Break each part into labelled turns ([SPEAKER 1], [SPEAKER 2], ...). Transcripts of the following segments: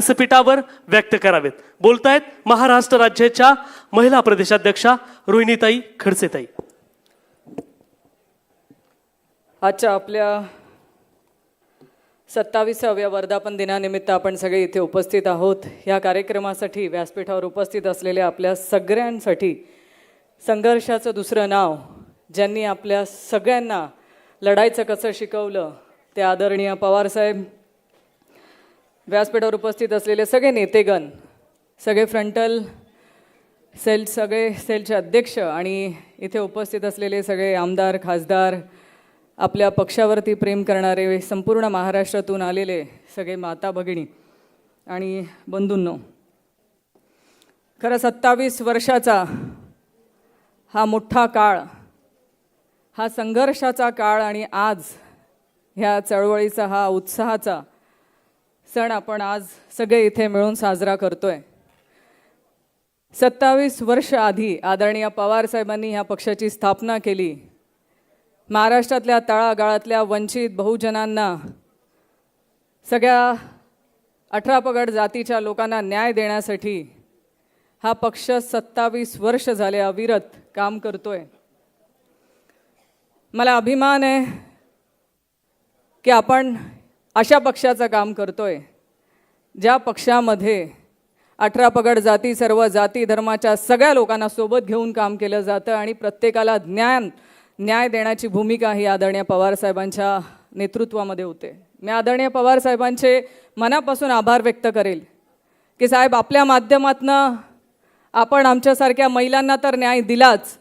[SPEAKER 1] व्यासपीठावर व्यक्त करावेत। बोलतायत महाराष्ट्र राज्याच्या महिला प्रदेशाध्यक्षा रोहिणीताई खडसेताई।
[SPEAKER 2] आजच्या आपल्या 27व्या वर्धापन दिनानिमित्त आपण सगळे इथे उपस्थित आहोत। या कार्यक्रमासाठी व्यासपीठावर उपस्थित असलेल्या आपल्या सगळ्यांसाठी संघर्षाचं दुसरं नाव, ज्यांनी आपल्या सगळ्यांना लढायचं कसं शिकवलं, ते आदरणीय पवारसाहेब। व्यासपीठावर उपस्थित असलेले सगळे नेतेगण, सगळे फ्रंटल सेल, सगळे सेलचे अध्यक्ष आणि इथे उपस्थित असलेले सगळे आमदार, खासदार, आपल्या पक्षावरती प्रेम करणारे संपूर्ण महाराष्ट्रातून आलेले सगळे माता भगिनी आणि बंधूंनो, खरं 27 वर्षाचा हा मोठा काळ, हा संघर्षाचा काळ आणि आज ह्या चळवळीचा हा उत्साहाचा सण आपण आज सगळे इथे मिळून साजरा करतोय। 27 वर्ष आधी आदरणीय पवार साहेबांनी ह्या पक्षाची स्थापना केली। महाराष्ट्रातल्या तळागाळातल्या वंचित बहुजनांना, सगळ्या 18 पगड जातीच्या लोकांना न्याय देण्यासाठी हा पक्ष 27 वर्ष झाले अविरत काम करतोय। मला अभिमान आहे की आपण अशा पक्षाचं काम करतोय ज्या पक्षामध्ये 18 पगड जाती, सर्व जाती धर्माच्या सगळ्या लोकांना सोबत घेऊन काम केलं जातं आणि प्रत्येकाला न्याय देण्याची भूमिका ही आदरणीय पवार साहेबांच्या नेतृत्वामध्ये होते। मी आदरणीय पवार साहेबांचे मनापासून आभार व्यक्त करेल की साहेब, आपल्या माध्यमातनं आपण आमच्यासारख्या महिलांना तर न्याय दिलाच,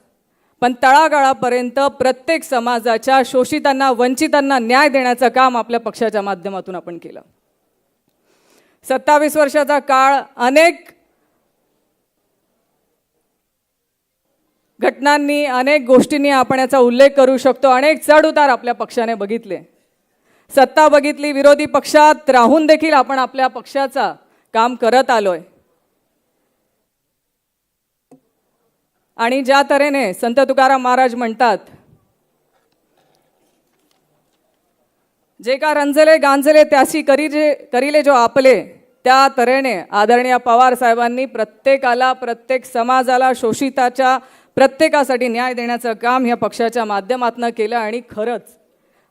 [SPEAKER 2] पण तळागाळापर्यंत प्रत्येक समाजाच्या शोषितांना, वंचितांना न्याय देण्याचं काम आपल्या पक्षाच्या माध्यमातून आपण केलं। 27 वर्षाचा काळ अनेक घटनांनी, अनेक गोष्टींनी आपण याचा उल्लेख करू शकतो। अनेक चढउतार आपल्या पक्षाने बघितले, सत्ता बघितली, विरोधी पक्षात राहून देखील आपण आपल्या पक्षाचा काम करत आलोय। आणि ज्या तऱ्हेने संत तुकाराम महाराज म्हणतात, जे का रंजले गांजले त्यासी करिले जो आपले, त्या तऱ्हेने आदरणीय पवार साहेबांनी प्रत्येकाला, प्रत्येक समाजाला, शोषिताच्या प्रत्येकासाठी न्याय देण्याचं काम ह्या पक्षाच्या माध्यमातून केलं। आणि खरंच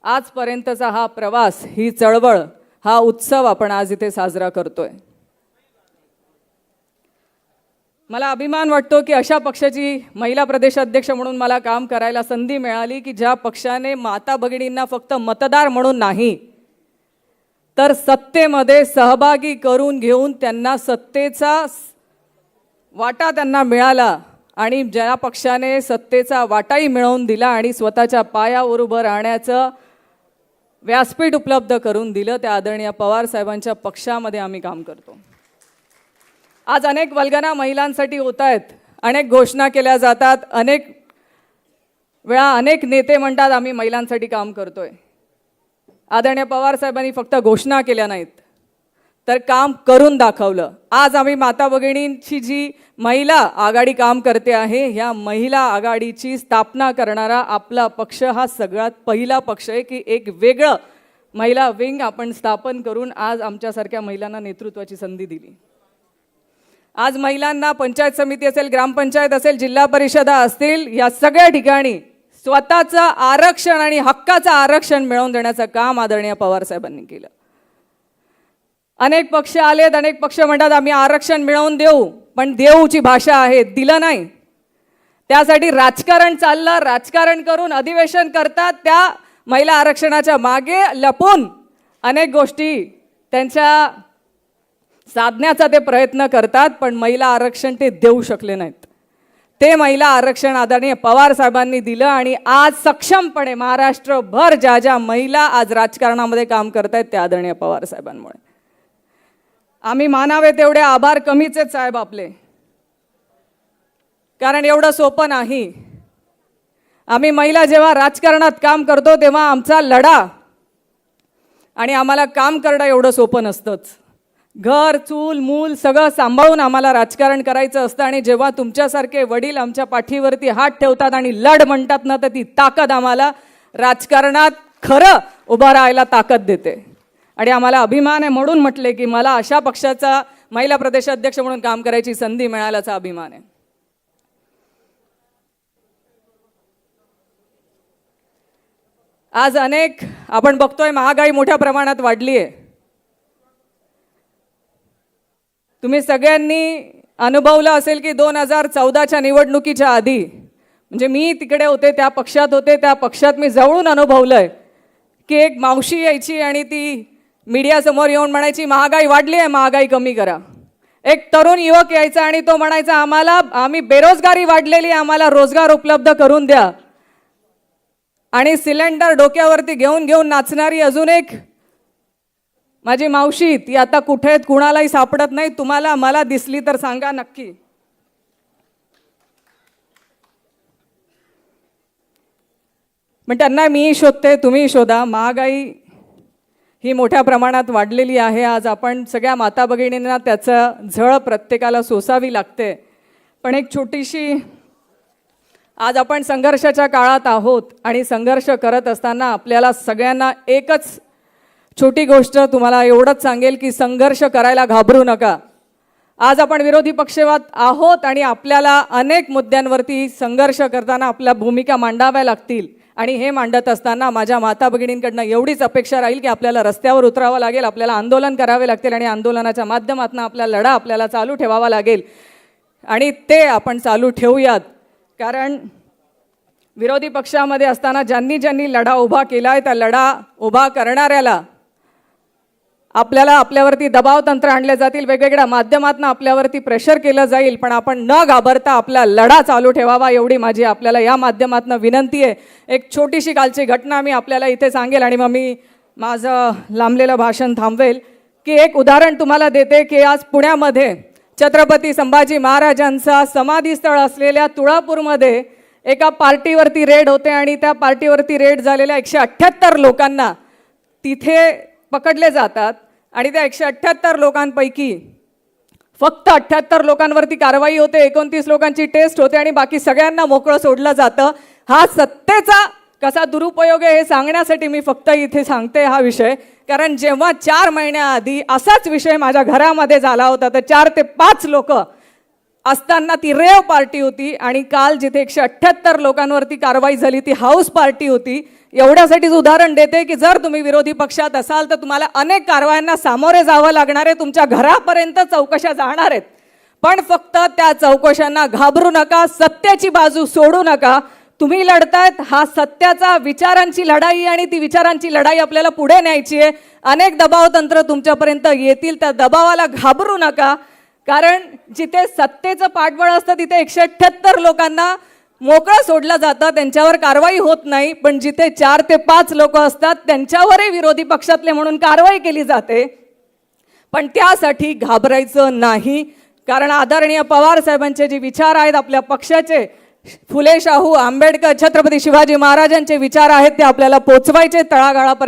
[SPEAKER 2] आजपर्यंतचा हा प्रवास, ही चळवळ, हा उत्सव आपण आज इथे साजरा करतोय। मला अभिमान वाटतो की अशा पक्षाची महिला प्रदेशाध्यक्ष म्हणून मला काम करायला संधी मिळाली की ज्या पक्षाने माता भगिनींना फक्त मतदार म्हणून नाही, तर सत्तेमध्ये सहभागी करून घेऊन त्यांना सत्तेचा वाटा त्यांना मिळाला आणि ज्या पक्षाने सत्तेचा वाटाही मिळवून दिला आणि स्वतःच्या पायावर उभं राहण्याचं व्यासपीठ उपलब्ध करून दिलं, त्या आदरणीय पवार साहेबांच्या पक्षामध्ये आम्ही काम करतो। आज अनेक वल्गना महिलांसाठी होत आहेत, अनेक घोषणा केल्या जातात, अनेक वेळा अनेक नेते म्हणतात आम्ही महिलांसाठी काम करतोय। आदरणीय पवार साहेबांनी फक्त घोषणा केल्या नाहीत, तर काम करून दाखवलं। आज आम्ही माता भगिनींची जी महिला आघाडी काम करते आहे, ह्या महिला आघाडीची स्थापना करणारा आपला पक्ष हा सगळ्यात पहिला पक्ष आहे की एक वेगळं महिला विंग आपण स्थापन करून आज आमच्यासारख्या महिलांना नेतृत्वाची संधी दिली। आज महिलांना पंचायत समिती असेल, ग्रामपंचायत असेल, जिल्हा परिषदा असतील, या सगळ्या ठिकाणी स्वतःचं आरक्षण आणि हक्काचं आरक्षण मिळवून देण्याचं काम आदरणीय पवार साहेबांनी केलं। अनेक पक्ष आलेत, अनेक पक्ष म्हणतात आम्ही आरक्षण मिळवून देऊ, पण देऊची भाषा आहे, दिलं नाही। त्यासाठी राजकारण चाललं, राजकारण करून अधिवेशन करतात, त्या महिला आरक्षणाच्या मागे लपून अनेक गोष्टी त्यांच्या साधण्याचा ते प्रयत्न करतात, पण महिला आरक्षण ते देऊ शकले नाहीत। ते महिला आरक्षण आदरणीय पवार साहेबांनी दिलं आणि आज सक्षमपणे महाराष्ट्रभर ज्या ज्या महिला आज राजकारणामध्ये काम करतायत त्या आदरणीय पवार साहेबांमुळे। आम्ही मानावे तेवढे आभार कमीच आहेत साहेब आपले, कारण एवढं सोपं नाही। आम्ही महिला जेव्हा राजकारणात काम करतो तेव्हा आमचा लढा आणि आम्हाला काम करणं एवढं सोपं नसतंच। घर, चूल, मूल सगळं सांभाळून आम्हाला राजकारण करायचं असतं आणि जेव्हा तुमच्यासारखे वडील आमच्या पाठीवरती हात ठेवतात आणि लढ म्हणतात ना, तर ती ताकद आम्हाला राजकारणात खरं उभं राहायला ताकद देते। आणि आम्हाला अभिमान आहे म्हणून म्हटले की मला अशा पक्षाचा महिला प्रदेशाध्यक्ष म्हणून काम करायची संधी मिळाल्याचा अभिमान आहे. आज आपण बघतोय महागाई मोठ्या प्रमाणात वाढली आहे. तुम्ही सगळ्यांनी अनुभवलं असेल की 2014च्या निवडणुकीच्या आधी, म्हणजे मी तिकडे होते, त्या पक्षात होते, त्या पक्षात मी जवळून अनुभवलंय की एक मावशी यायची आणि ती मीडियासमोर येऊन म्हणायची महागाई वाढली आहे, महागाई कमी करा. एक तरुण युवक यायचा आणि तो म्हणायचा आम्ही बेरोजगारी वाढलेली, आम्हाला रोजगार उपलब्ध करून द्या. आणि सिलेंडर डोक्यावरती घेऊन घेऊन नाचणारी अजून एक माझी मावशी, ती आता कुठे आहेत कुणालाही सापडत नाही. तुम्हाला मला दिसली तर सांगा नक्की. पण त्यांना मी शोधते, तुम्ही शोधा. महागाई ही मोठ्या प्रमाणात वाढलेली आहे. आज आपण सगळ्या माता भगिनींना त्याचं झळ प्रत्येकाला सोसावी लागते. पण एक छोटीशी, आज आपण संघर्षाच्या काळात आहोत आणि संघर्ष करत असताना आपल्याला सगळ्यांना एकच छोटी गोष्ट तुम्हाला एवढंच सांगेल की संघर्ष करायला घाबरू नका. आज आपण विरोधी पक्षात आहोत आणि आपल्याला अनेक मुद्द्यांवरती संघर्ष करताना आपल्या भूमिका मांडाव्या लागतील. आणि हे मांडत असताना माझ्या माता भगिनींकडनं एवढीच अपेक्षा राहील की आपल्याला रस्त्यावर उतरावं लागेल, आपल्याला आंदोलन करावे लागतील आणि आंदोलनाच्या माध्यमातून आपला लढा आपल्याला चालू ठेवावा लागेल. आणि ते आपण चालू ठेवूयात. कारण विरोधी पक्षामध्ये असताना ज्यांनी लढा उभा केला आहे त्या लढा उभा करणाऱ्याला आपल्याला आपल्यावरती दबाव तंत्र आणले जातील, वेगवेगळ्या माध्यमातून आपल्यावरती प्रेशर केलं जाईल. पण आपण न घाबरता आपला लढा चालू ठेवावा एवढी माझी आपल्याला या माध्यमातून विनंती आहे. एक छोटीशी कालची घटना मी आपल्याला इथे सांगेल आणि मग मी माझं लांबलेलं भाषण थांबवेल. की एक उदाहरण तुम्हाला देते की आज पुण्यामध्ये छत्रपती संभाजी महाराजांचा समाधीस्थळ असलेल्या तुळापूरमध्ये एका पार्टीवरती रेड होते आणि त्या पार्टीवरती रेड झालेल्या 178 लोकांना तिथे पकडले जातात. आणि त्या 178 लोकांपैकी फक्त 78 लोकांवरती कारवाई होते, 29 लोकांची टेस्ट होते आणि बाकी सगळ्यांना मोकळं सोडलं जातं. हा सत्तेचा कसा दुरुपयोग आहे हे सांगण्यासाठी मी फक्त इथे सांगते हा विषय. कारण जेव्हा 4 महिन्याआधी असाच विषय माझ्या घरामध्ये झाला होता तर 4 ते 5 लोक असताना ती रेव पार्टी होती आणि काल जिथे 178 लोकांवरती कारवाई झाली ती हाऊस पार्टी होती. एवढ्यासाठीच उदाहरण देते की जर तुम्ही विरोधी पक्षात असाल तर तुम्हाला अनेक कारवायांना सामोरे जावं लागणार आहे, तुमच्या घरापर्यंत चौकशा जाणार आहेत. पण फक्त त्या चौकशांना घाबरू नका, सत्याची बाजू सोडू नका. तुम्ही लढतायत हा सत्याचा विचारांची लढाई आणि ती विचारांची लढाई आपल्याला पुढे न्यायची आहे. अनेक दबाव तंत्र तुमच्यापर्यंत येतील, त्या दबावाला घाबरू नका. कारण जिथे सत्तेचं पाठबळ असतं तिथे 178 लोकांना मोकळं सोडलं जातं, त्यांच्यावर कारवाई होत नाही. पण जिथे 4 ते 5 लोक असतात त्यांच्यावरही विरोधी पक्षातले म्हणून कारवाई केली जाते. पण त्यासाठी घाबरायचं नाही. कारण आदरणीय पवार साहेबांचे जे विचार आहेत, आपल्या पक्षाचे फुले शाहू आंबेडकर छत्रपती शिवाजी महाराजांचे विचार आहेत ते आपल्याला पोचवायचे तळागाळापर्यंत.